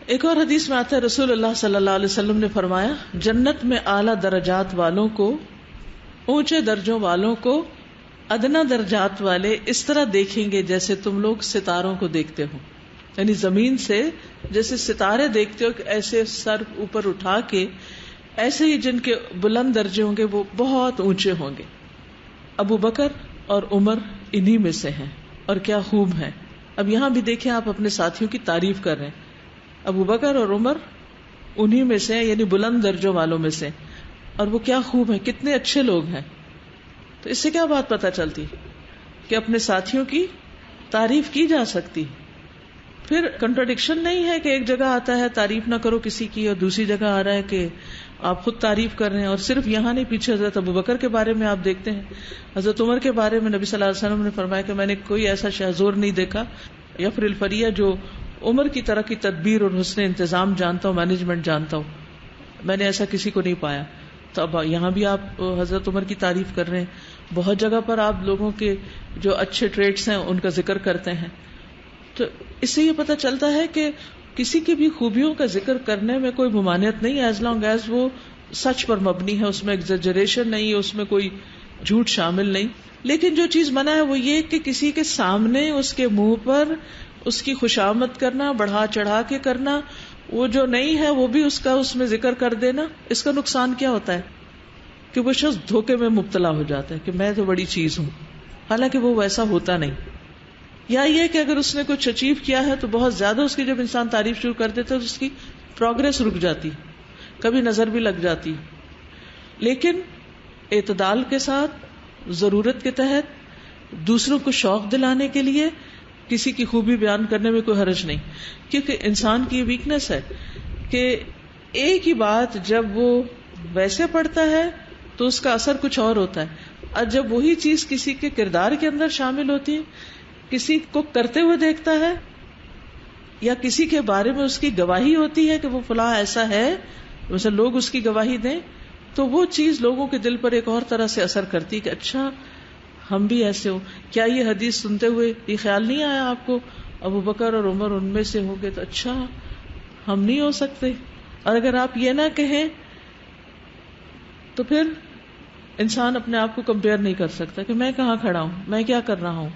ایک اور حدیث میں آتا ہے رسول اللہ صلی اللہ علیہ وسلم نے فرمایا جنت میں اعلیٰ درجات والوں کو اونچے درجوں والوں کو ادنا درجات والے اس طرح دیکھیں گے جیسے تم لوگ ستاروں کو دیکھتے ہو، یعنی زمین سے جیسے ستارے دیکھتے ہو کہ ایسے سر اوپر اٹھا کے، ایسے ہی جن کے بلند درجے ہوں گے وہ بہت اونچے ہوں گے. ابو بکر اور عمر انہی میں سے ہیں اور کیا خوب ہیں. اب یہاں بھی دیکھیں آپ اپنے ساتھیوں کی تعریف کر رہے ہیں. ابو بکر اور عمر انہی میں سے ہیں، یعنی بلند درجوں والوں میں سے، اور وہ کیا خوب ہیں، کتنے اچھے لوگ ہیں. تو اس سے کیا بات پتہ چلتی کہ اپنے ساتھیوں کی تعریف کی جا سکتی. پھر کنٹراڈکشن نہیں ہے کہ ایک جگہ آتا ہے تعریف نہ کرو کسی کی اور دوسری جگہ آ رہا ہے کہ آپ خود تعریف کر رہے ہیں. اور صرف یہاں نہیں، پیچھے حضرت ابو بکر کے بارے میں آپ دیکھتے ہیں، حضرت عمر کے بارے میں نبی صلی اللہ علیہ وسلم نے فرمایا کہ میں نے کوئی ایسا شہزور نہیں دیکھا یا پھر الفریہ جو عمر کی طرح کی تدبیر اور حسن انتظام جانتا ہوں، مینجمنٹ جانتا ہوں، میں نے ایسا کسی کو نہیں پایا. تو اب یہاں بھی آپ حضرت عمر کی تعریف کر رہے ہیں. بہت جگہ پر آپ لوگوں کے جو اچھے ٹریٹس ہیں ان کا ذکر کرتے ہیں. تو اس سے یہ پتہ چلتا ہے کہ کسی کی بھی خوبیوں کا ذکر کرنے میں کوئی ممانعت نہیں، ایز لانگ ایز وہ سچ پر مبنی ہے، اس میں ایگزیجریشن نہیں ہے، اس میں کوئی جھوٹ شامل نہیں. لیکن جو چیز منع ہے وہ یہ کہ کسی کے سامنے اس کے منہ پر اس کی خوشامد کرنا، بڑھا چڑھا کے کرنا، وہ جو نہیں ہے وہ بھی اس میں ذکر کر دینا. اس کا نقصان کیا ہوتا ہے کہ وہ شخص دھوکے میں مبتلا ہو جاتا ہے کہ میں تو بڑی چیز ہوں، حالانکہ وہ ویسا ہوتا نہیں. یا یہ کہ اگر اس نے کچھ اچیو کیا ہے تو بہت زیادہ اس کی جب انسان تعریف شروع کر دیتا ہے تو اس کی پروگرس رک جاتی، کبھی نظر بھی لگ جاتی. لیکن اعتدال کے ساتھ، ضرورت کے تحت، دوسروں کو شوق دلانے کے لیے کسی کی خوبی بیان کرنے میں کوئی حرج نہیں. کیونکہ انسان کی ویکنس ہے کہ ایک ہی بات جب وہ ویسے پڑھتا ہے تو اس کا اثر کچھ اور ہوتا ہے، اور جب وہی چیز کسی کے کردار کے اندر شامل ہوتی ہے، کسی کو کرتے ہوئے دیکھتا ہے یا کسی کے بارے میں اس کی گواہی ہوتی ہے کہ وہ فلاں ایسا ہے، مثلا لوگ اس کی گواہی دیں، تو وہ چیز لوگوں کے دل پر ایک اور طرح سے اثر کرتی کہ اچھا ہم بھی ایسے ہو. کیا یہ حدیث سنتے ہوئے یہ خیال نہیں آیا آپ کو ابو بکر اور عمر ان میں سے ہو گئے تو اچھا ہم نہیں ہو سکتے؟ اور اگر آپ یہ نہ کہیں تو پھر انسان اپنے آپ کو کمپیئر نہیں کر سکتا کہ میں کہاں کھڑا ہوں، میں کیا کر رہا ہوں.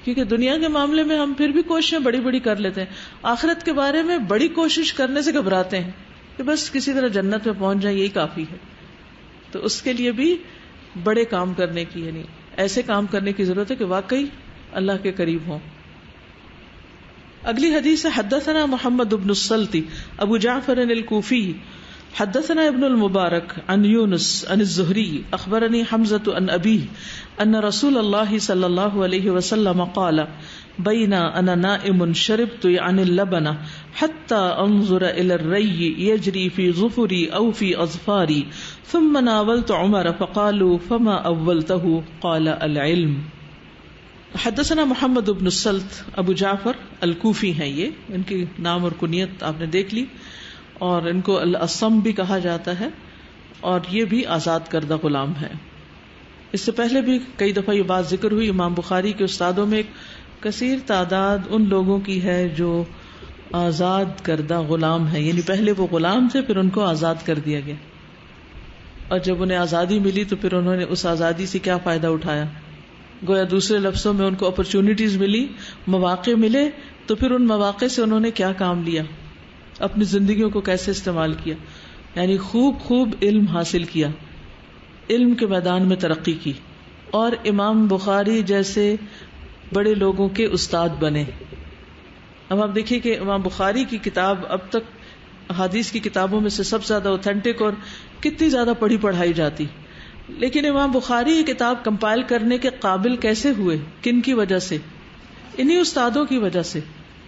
کیونکہ دنیا کے معاملے میں ہم پھر بھی کوششیں بڑی بڑی کر لیتے ہیں، آخرت کے بارے میں بڑی کوشش کرنے سے گھبراتے ہیں کہ بس کسی طرح جنت میں پہنچ جائیں، یہی کافی ہے. تو اس کے لیے بھی بڑے کام کرنے کی، یعنی ایسے کام کرنے کی ضرورت ہے کہ واقعی اللہ کے قریب ہوں. اگلی حدیث ہے حدثنا محمد بن السلتی ابو جعفر الکوفی حدثنا ابن المبارک عن یونس عن الزہری اخبرنی حمزة عن ابیہ ان رسول اللہ صلی اللہ علیہ وسلم قال بین انا نائم شربت عن اللبن حتى انظر الى الری یجری فی ظفری او فی اظفاری ثم ناولت عمر فقالوا فما اولته قال العلم. حدثنا محمد بن السلت ابو جعفر الکوفی ہیں، یہ ان کی نام اور کنیت آپ نے دیکھ لی، اور ان کو الاسم بھی کہا جاتا ہے، اور یہ بھی آزاد کردہ غلام ہے. اس سے پہلے بھی کئی دفعہ یہ بات ذکر ہوئی، امام بخاری کے استادوں میں ایک کثیر تعداد ان لوگوں کی ہے جو آزاد کردہ غلام ہے، یعنی پہلے وہ غلام تھے پھر ان کو آزاد کر دیا گیا، اور جب انہیں آزادی ملی تو پھر انہوں نے اس آزادی سے کیا فائدہ اٹھایا. گویا دوسرے لفظوں میں ان کو اپرچونٹیز ملی، مواقع ملے، تو پھر ان مواقع سے انہوں نے کیا کام لیا، اپنی زندگیوں کو کیسے استعمال کیا، یعنی خوب علم حاصل کیا، علم کے میدان میں ترقی کی، اور امام بخاری جیسے بڑے لوگوں کے استاد بنے. اب آپ دیکھیے کہ امام بخاری کی کتاب اب تک حدیث کی کتابوں میں سے سب سے زیادہ اوتھینٹک اور کتنی زیادہ پڑھی پڑھائی جاتی، لیکن امام بخاری یہ کتاب کمپائل کرنے کے قابل کیسے ہوئے، کن کی وجہ سے؟ انہی استادوں کی وجہ سے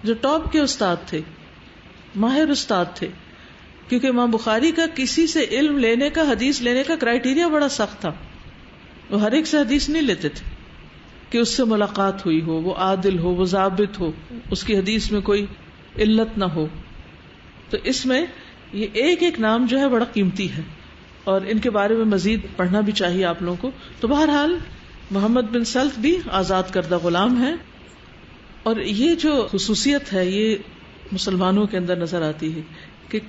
جو ٹاپ کے استاد تھے، ماہر استاد تھے. کیونکہ امام بخاری کا کسی سے علم لینے کا، حدیث لینے کا کرائیٹیریا بڑا سخت تھا. وہ ہر ایک سے حدیث نہیں لیتے تھے کہ اس سے ملاقات ہوئی ہو، وہ عادل ہو، وہ ضابط ہو، اس کی حدیث میں کوئی علت نہ ہو. تو اس میں یہ ایک ایک نام جو ہے بڑا قیمتی ہے، اور ان کے بارے میں مزید پڑھنا بھی چاہیے آپ لوگوں کو. تو بہرحال محمد بن سلت بھی آزاد کردہ غلام ہے، اور یہ جو خصوصیت ہے یہ مسلمانوں کے اندر نظر آتی ہے کہ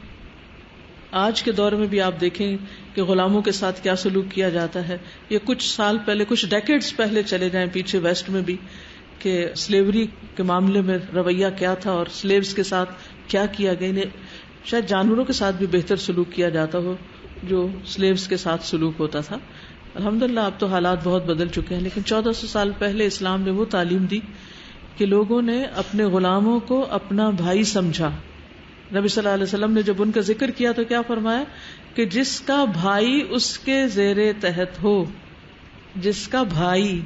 آج کے دور میں بھی آپ دیکھیں کہ غلاموں کے ساتھ کیا سلوک کیا جاتا ہے. یہ کچھ سال پہلے، کچھ ڈیکیڈز پہلے چلے جائیں پیچھے ویسٹ میں بھی، کہ سلیوری کے معاملے میں رویہ کیا تھا اور سلیوز کے ساتھ کیا کیا گیا. شاید جانوروں کے ساتھ بھی بہتر سلوک کیا جاتا ہو جو سلیوز کے ساتھ سلوک ہوتا تھا. الحمدللہ اب تو حالات بہت بدل چکے ہیں، لیکن 1400 سال پہلے اسلام نے وہ تعلیم دی کہ لوگوں نے اپنے غلاموں کو اپنا بھائی سمجھا. نبی صلی اللہ علیہ وسلم نے جب ان کا ذکر کیا تو کیا فرمایا کہ جس کا بھائی اس کے زیر تحت ہو، جس کا بھائی،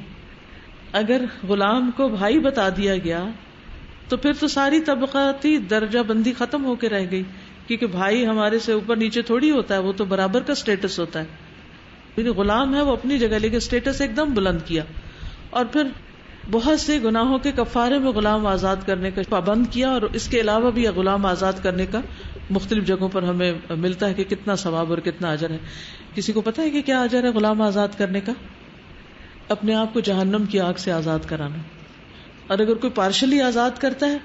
اگر غلام کو بھائی بتا دیا گیا تو پھر تو ساری طبقاتی درجہ بندی ختم ہو کے رہ گئی، کیونکہ بھائی ہمارے سے اوپر نیچے تھوڑی ہوتا ہے، وہ تو برابر کا سٹیٹس ہوتا ہے. غلام ہے وہ اپنی جگہ، لیکن سٹیٹس ایک دم بلند کیا. اور پھر بہت سے گناہوں کے کفارے میں غلام آزاد کرنے کا پابند کیا، اور اس کے علاوہ بھی غلام آزاد کرنے کا مختلف جگہوں پر ہمیں ملتا ہے کہ کتنا ثواب اور کتنا اجر ہے. کسی کو پتا ہے کہ کیا اجر ہے غلام آزاد کرنے کا؟ اپنے آپ کو جہنم کی آگ سے آزاد کرانا. اور اگر کوئی پارشلی آزاد کرتا ہے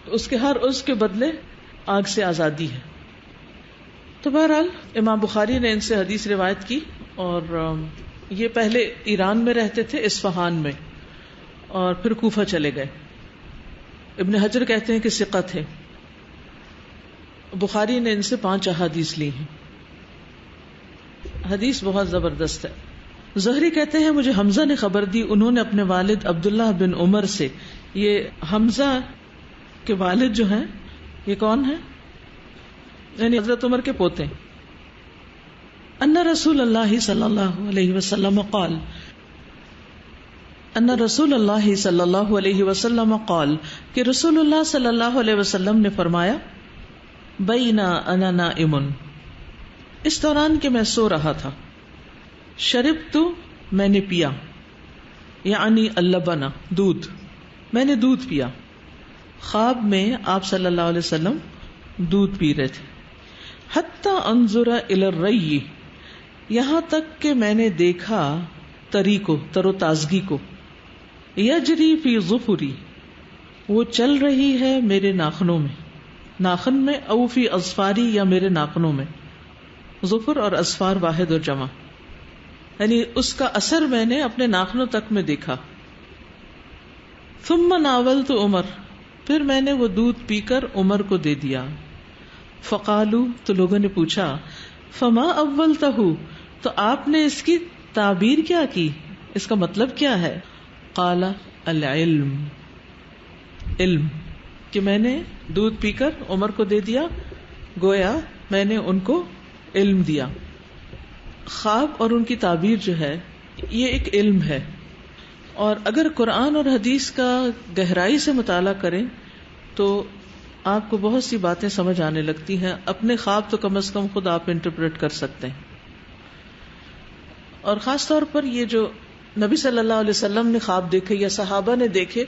اس کے ہر اس کے بدلے آگ سے آزادی ہے. تو بہرحال امام بخاری نے ان سے حدیث روایت کی، اور یہ پہلے ایران میں رہتے تھے، اصفہان میں، اور پھر کوفہ چلے گئے. ابن حجر کہتے ہیں کہ ثقہ تھے. بخاری نے ان سے 5 احادیث لی ہیں. حدیث بہت زبردست ہے. زہری کہتے ہیں مجھے حمزہ نے خبر دی، انہوں نے اپنے والد عبداللہ بن عمر سے، یہ حمزہ کے والد جو ہیں یہ کون ہیں؟ یعنی حضرت عمر کے پوتے. ان رسول اللہ صلی اللہ علیہ وسلم قال، ان رسول اللہ صلی اللہ علیہ وسلم قال، کہ رسول اللہ صلی اللہ علیہ وسلم نے فرمایا، بینا انا نائم، اس دوران کہ میں سو رہا تھا، شربت، میں نے پیا، یعنی اللبن، دودھ، میں نے دودھ پیا. خواب میں آپ صلی اللہ علیہ وسلم دودھ پی رہے تھے. حتی انظر الی الری، یہاں تک کہ میں نے دیکھا تری کو، تر و تازگی کو، یجری فی ظفری، وہ چل رہی ہے میرے ناخنوں میں، ناخن میں، او فی اظفاری، یا میرے ناخنوں میں. ظفر اور اظفار واحد اور جمع، یعنی اس کا اثر میں نے اپنے ناخنوں تک میں دیکھا. ثم ناولت عمر، پھر میں نے وہ دودھ پی کر عمر کو دے دیا. فقالو، تو لوگوں نے پوچھا، فما اولتہ، تو آپ نے اس کی تعبیر کیا کی، اس کا مطلب کیا ہے؟ قال العلم، علم، کہ میں نے دودھ پی کر عمر کو دے دیا، گویا میں نے ان کو علم دیا. خواب اور ان کی تعبیر جو ہے یہ ایک علم ہے، اور اگر قرآن اور حدیث کا گہرائی سے مطالعہ کریں تو آپ کو بہت سی باتیں سمجھ آنے لگتی ہیں. اپنے خواب تو کم از کم خود آپ انٹرپریٹ کر سکتے ہیں. اور خاص طور پر یہ جو نبی صلی اللہ علیہ وسلم نے خواب دیکھے یا صحابہ نے دیکھے،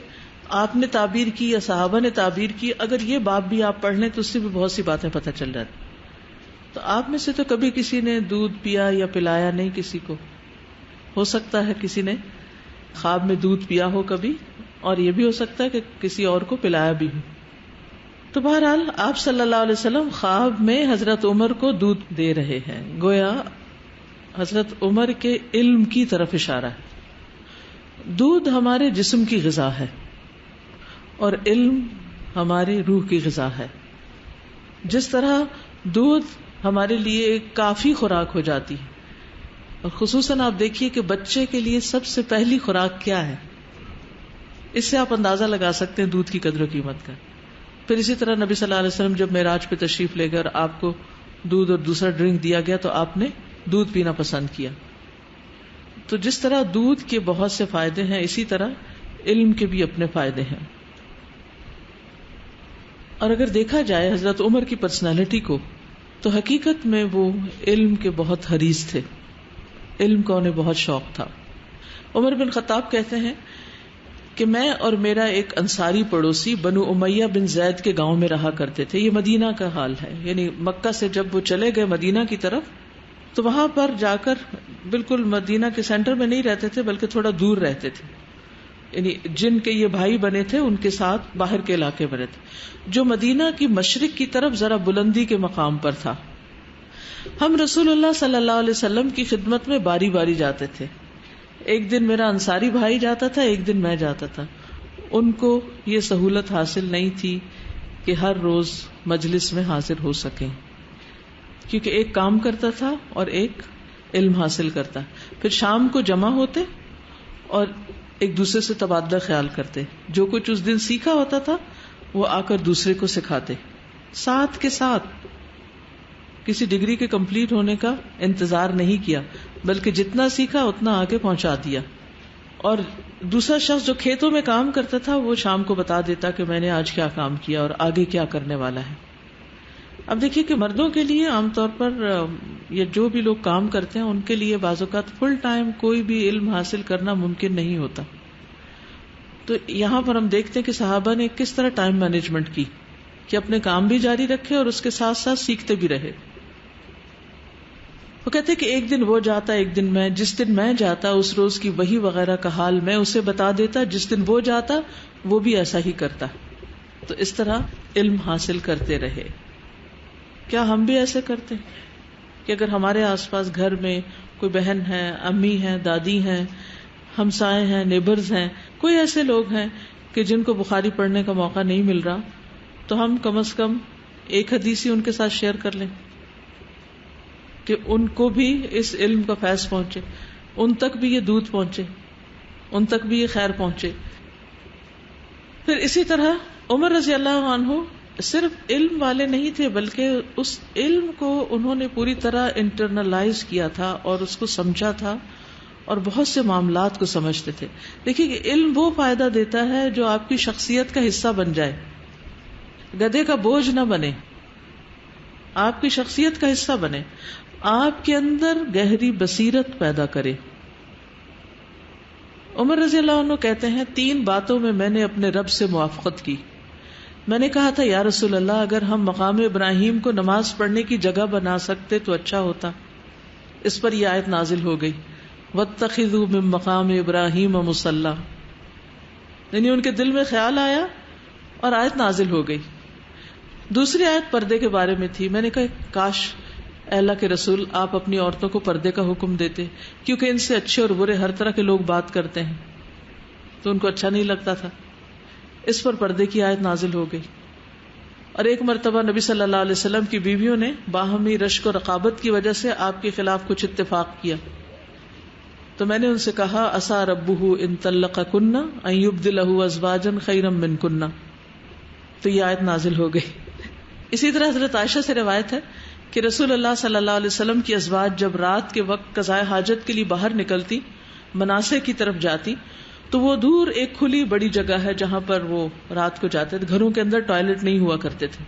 آپ نے تعبیر کی یا صحابہ نے تعبیر کی، اگر یہ باب بھی آپ پڑھ لیں تو اس سے بھی بہت سی باتیں پتہ چل جاتی. تو آپ میں سے تو کبھی کسی نے دودھ پیا یا پلایا نہیں کسی کو، ہو سکتا ہے کسی نے خواب میں دودھ پیا ہو کبھی، اور یہ بھی ہو سکتا ہے کہ کسی اور کو پلایا بھی ہو. تو بہرحال آپ صلی اللہ علیہ وسلم خواب میں حضرت عمر کو دودھ دے رہے ہیں، گویا حضرت عمر کے علم کی طرف اشارہ ہے. دودھ ہمارے جسم کی غذا ہے اور علم ہماری روح کی غذا ہے. جس طرح دودھ ہمارے لیے ایک کافی خوراک ہو جاتی ہے، اور خصوصاً آپ دیکھیے کہ بچے کے لیے سب سے پہلی خوراک کیا ہے، اس سے آپ اندازہ لگا سکتے ہیں دودھ کی قدر و قیمت کا. پھر اسی طرح نبی صلی اللہ علیہ وسلم جب معراج پہ تشریف لے گئے اور آپ کو دودھ اور دوسرا ڈرنک دیا گیا تو آپ نے دودھ پینا پسند کیا. تو جس طرح دودھ کے بہت سے فائدے ہیں، اسی طرح علم کے بھی اپنے فائدے ہیں. اور اگر دیکھا جائے حضرت عمر کی پرسنالٹی کو تو حقیقت میں وہ علم کے بہت حریص تھے، علم کا انہیں بہت شوق تھا. عمر بن خطاب کہتے ہیں کہ میں اور میرا ایک انصاری پڑوسی بنو امیہ بن زید کے گاؤں میں رہا کرتے تھے. یہ مدینہ کا حال ہے، یعنی مکہ سے جب وہ چلے گئے مدینہ کی طرف تو وہاں پر جا کر بالکل مدینہ کے سینٹر میں نہیں رہتے تھے بلکہ تھوڑا دور رہتے تھے. یعنی جن کے یہ بھائی بنے تھے ان کے ساتھ باہر کے علاقے بنے تھے، جو مدینہ کی مشرق کی طرف ذرا بلندی کے مقام پر تھا. ہم رسول اللہ صلی اللہ علیہ وسلم کی خدمت میں باری باری جاتے تھے. ایک دن میرا انصاری بھائی جاتا تھا، ایک دن میں جاتا تھا. ان کو یہ سہولت حاصل نہیں تھی کہ ہر روز مجلس میں حاضر ہو سکیں، کیونکہ ایک کام کرتا تھا اور ایک علم حاصل کرتا. پھر شام کو جمع ہوتے اور ایک دوسرے سے تبادلہ خیال کرتے. جو کچھ اس دن سیکھا ہوتا تھا وہ آ کر دوسرے کو سکھاتے. ساتھ کے ساتھ کسی ڈگری کے کمپلیٹ ہونے کا انتظار نہیں کیا، بلکہ جتنا سیکھا اتنا آگے پہنچا دیا. اور دوسرا شخص جو کھیتوں میں کام کرتا تھا وہ شام کو بتا دیتا کہ میں نے آج کیا کام کیا اور آگے کیا کرنے والا ہے. اب دیکھیے کہ مردوں کے لیے عام طور پر یا جو بھی لوگ کام کرتے ہیں ان کے لیے بعض اوقات فل ٹائم کوئی بھی علم حاصل کرنا ممکن نہیں ہوتا. تو یہاں پر ہم دیکھتے ہیں کہ صحابہ نے کس طرح ٹائم مینجمنٹ کی کہ اپنے کام بھی جاری رکھے اور اس کے ساتھ ساتھ سیکھتے بھی رہے. وہ کہتے کہ ایک دن وہ جاتا ایک دن میں، جس دن میں جاتا اس روز کی وحی وغیرہ کا حال میں اسے بتا دیتا، جس دن وہ جاتا وہ بھی ایسا ہی کرتا. تو اس طرح علم حاصل کرتے رہے. کیا ہم بھی ایسے کرتے کہ اگر ہمارے آس پاس گھر میں کوئی بہن ہے، امی ہیں، دادی ہیں، ہمسائے ہیں، نیبرز ہیں، کوئی ایسے لوگ ہیں کہ جن کو بخاری پڑھنے کا موقع نہیں مل رہا، تو ہم کم از کم ایک حدیث ہی ان کے ساتھ شیئر کر لیں کہ ان کو بھی اس علم کا فیض پہنچے، ان تک بھی یہ دودھ پہنچے، ان تک بھی یہ خیر پہنچے. پھر اسی طرح عمر رضی اللہ عنہ صرف علم والے نہیں تھے، بلکہ اس علم کو انہوں نے پوری طرح انٹرنلائز کیا تھا اور اس کو سمجھا تھا اور بہت سے معاملات کو سمجھتے تھے. دیکھیے کہ علم وہ فائدہ دیتا ہے جو آپ کی شخصیت کا حصہ بن جائے، گدھے کا بوجھ نہ بنے، آپ کی شخصیت کا حصہ بنے، آپ کے اندر گہری بصیرت پیدا کرے. عمر رضی اللہ عنہ کہتے ہیں 3 باتوں میں نے اپنے رب سے موافقت کی. میں نے کہا تھا یا رسول اللہ اگر ہم مقام ابراہیم کو نماز پڑھنے کی جگہ بنا سکتے تو اچھا ہوتا. اس پر یہ آیت نازل ہو گئی وَاتَّخِذُوا مِن مَّقَامِ إِبْرَاهِيمَ مُصَلًّى، یعنی ان کے دل میں خیال آیا اور آیت نازل ہو گئی. دوسری آیت پردے کے بارے میں تھی. میں نے کہا کاش اے اللہ کے رسول آپ اپنی عورتوں کو پردے کا حکم دیتے، کیونکہ ان سے اچھے اور برے ہر طرح کے لوگ بات کرتے ہیں تو ان کو اچھا نہیں لگتا تھا. اس پر پردے کی آیت نازل ہو گئی. اور ایک مرتبہ نبی صلی اللہ علیہ وسلم کی بیویوں نے باہمی رشک و رقابت کی وجہ سے آپ کے خلاف کچھ اتفاق کیا، تو میں نے ان سے کہا عسى ربه ان طلقكن ان يبدله ازواجا خيرا منكن، تو یہ آیت نازل ہو گئی. اسی طرح حضرت عائشہ سے روایت ہے کہ رسول اللہ صلی اللہ علیہ وسلم کی ازواج جب رات کے وقت قضاء حاجت کے لیے باہر نکلتی، مناسے کی طرف جاتی، تو وہ دور ایک کھلی بڑی جگہ ہے جہاں پر وہ رات کو جاتے تھے. گھروں کے اندر ٹوائلٹ نہیں ہوا کرتے تھے،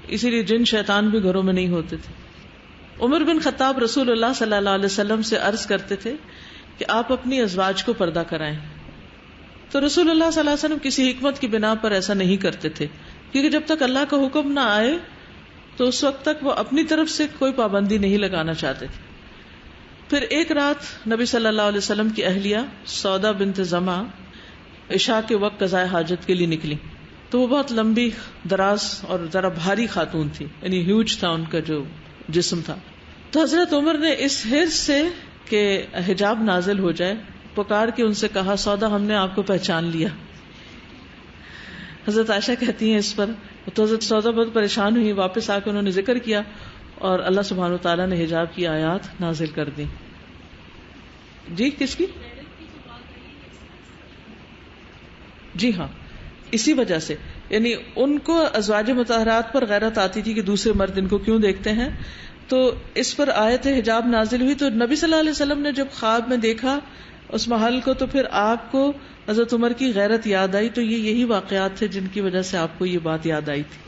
اسی لیے جن شیطان بھی گھروں میں نہیں ہوتے تھے. عمر بن خطاب رسول اللہ صلی اللہ علیہ وسلم سے عرض کرتے تھے کہ آپ اپنی ازواج کو پردہ کرائیں، تو رسول اللہ صلی اللہ علیہ وسلم کسی حکمت کی بنا پر ایسا نہیں کرتے تھے، کیونکہ جب تک اللہ کا حکم نہ آئے تو اس وقت تک وہ اپنی طرف سے کوئی پابندی نہیں لگانا چاہتے تھے. پھر ایک رات نبی صلی اللہ علیہ وسلم کی اہلیہ سودا بنت زمع عشاء کے وقت قضاء حاجت کے لیے نکلی، تو وہ بہت لمبی دراز اور ذرا بھاری خاتون تھی، یعنی ہیوج تھا ان کا جو جسم تھا. تو حضرت عمر نے اس حرص سے کہ حجاب نازل ہو جائے پکار کے ان سے کہا سودا ہم نے آپ کو پہچان لیا. حضرت عائشہ کہتی ہیں اس پر تو حضرت سودا بہت پریشان ہوئی، واپس آ کے انہوں نے ذکر کیا اور اللہ سبحانہ وتعالیٰ نے حجاب کی آیات نازل کر دی. جی کس کی؟ جی ہاں، اسی وجہ سے، یعنی ان کو ازواج مطہرات پر غیرت آتی تھی کہ دوسرے مرد ان کو کیوں دیکھتے ہیں، تو اس پر آیت حجاب نازل ہوئی. تو نبی صلی اللہ علیہ وسلم نے جب خواب میں دیکھا اس محل کو تو پھر آپ کو حضرت عمر کی غیرت یاد آئی. تو یہی واقعات تھے جن کی وجہ سے آپ کو یہ بات یاد آئی تھی.